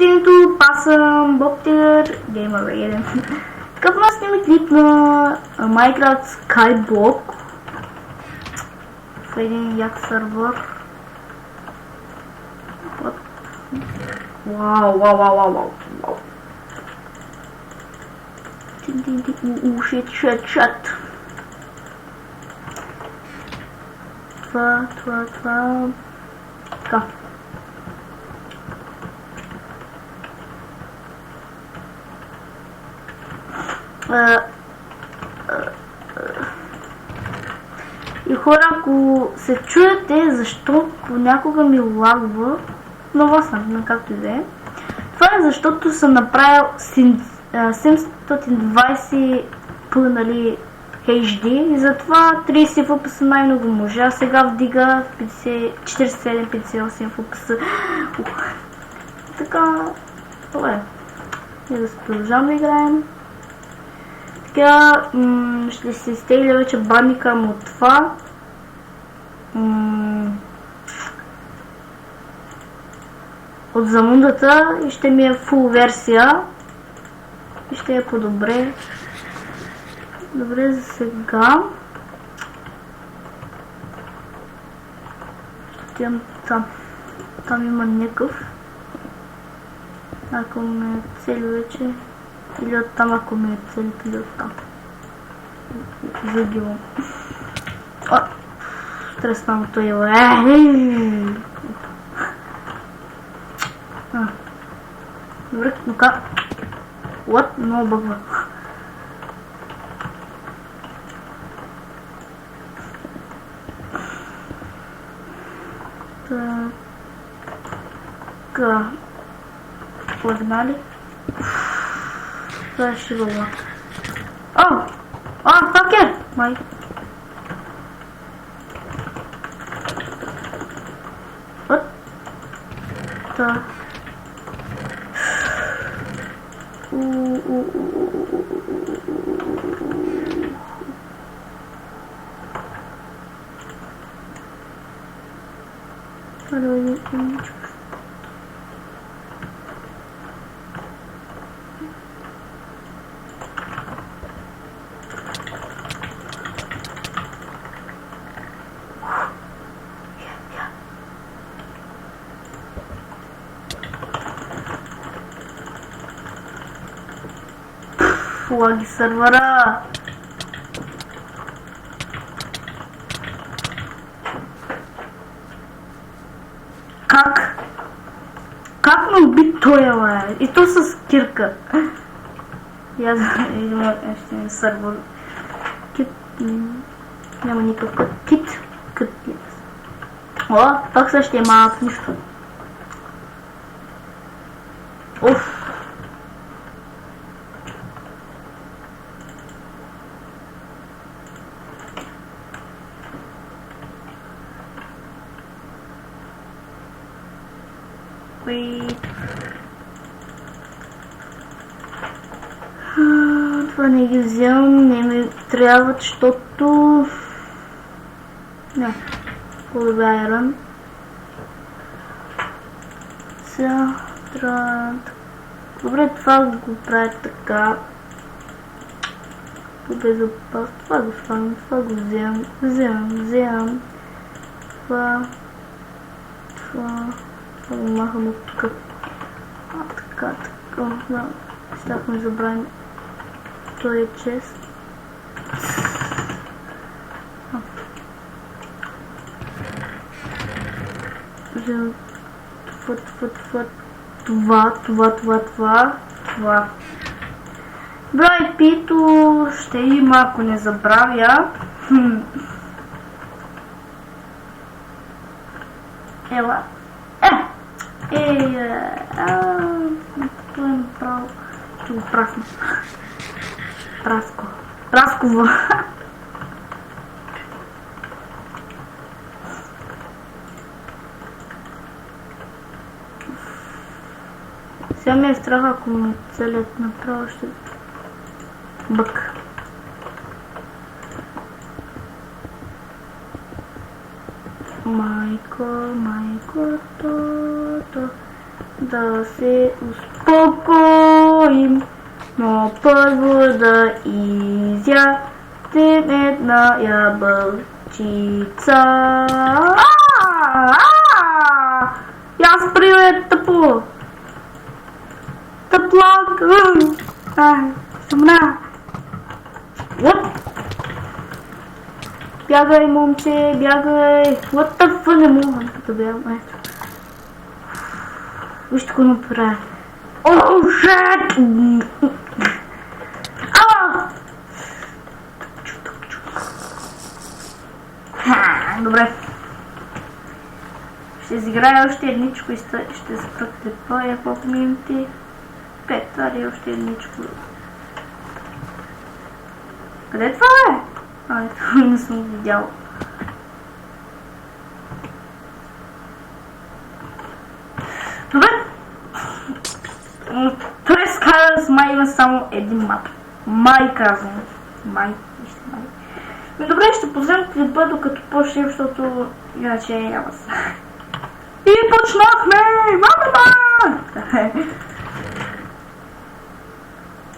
името, аз съм Боптер Gamer. Така в нас снимаме клип на Minecraft Skyblock в един як сервер. Вау. Shit. Това. Така. И хора, ако се чуете защо понякога ми лагва, но вас на както и да е, това е защото съм направил 720p, нали, HD и затова 30 FPS най-много може. Сега вдига 47-58 FPS. Така, това е. И да се продължавам да играем. Така, ще се изтегля вече банника му от това. От замундата и ще ми е фул версия. И ще е по-добре. Добре, за сега. Отивам там. Там има някакъв. Ако ме цели вече. Или оттам, ако ме цели, или оттам. Загивам. Стреснамото е. Добре, ну-ка. What? Много бъгва. Така. Погнали. Това ще бъгва. Пак е! Май. Вот. Та. Лаги сервера. Как ме уби той, бе? И то с кирка. Я знам, ще е сервер. Кит. Няма никакъв кит. Пак същия малък нищо. Оф. Това не ги вземам, не ми трябват, защото... Не, по-добре айрон. Добре, това го правя така. По-безопасно, това го слагам, това го вземам. Това го махам от тук. Така. Да, щяхме забравим. Той е чест. Вземам това. Брай пито ще има, ако не забравя. Ела. Това е направо. Ще го прасна. Праскова. Сега ми е страх, ако ме целят направо, ще бък. Майко, то. да се успокоим, но първо да изядем една ябълчица. Я спри, бе, тъпо! Тъплак! Съмна! Бягай, момче, бягай! What the fuck, не мога да бягам, ето. Вижте какво направя. Oh, shit! Добре. Ще изиграя още едничко и ще спра клипа и колко минути. 5, това ли още едничко. Къде е това, бе? Ето, не съм го видял. Добре. Той Skylines май има само един мап. Май казвам. Май. Добре, ще позем клипа докато почнем, защото иначе няма са. И почнахме! Мама!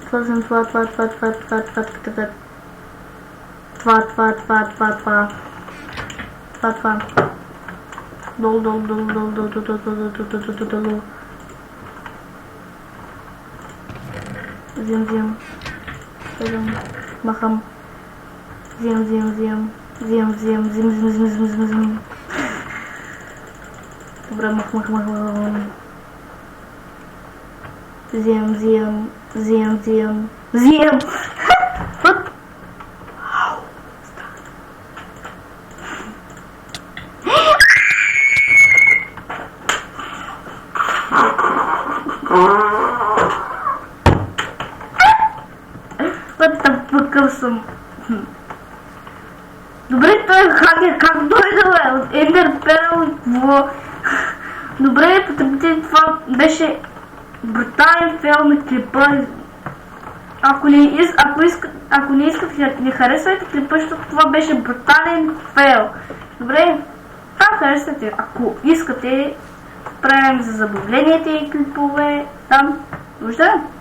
Това съм това. Долу. Взем. Махам. Взем. Добре, мах. Взем. Вот. Съм. Добре, той хакер как дойде, бе? От Ender Pearl. Добре, потребите, това беше брутален фейл на клипа. Ако не искате, не харесвайте клипа, защото това беше брутален фейл. Добре, това харесвате. Ако искате, правим за забавленията и клипове там. Виждате?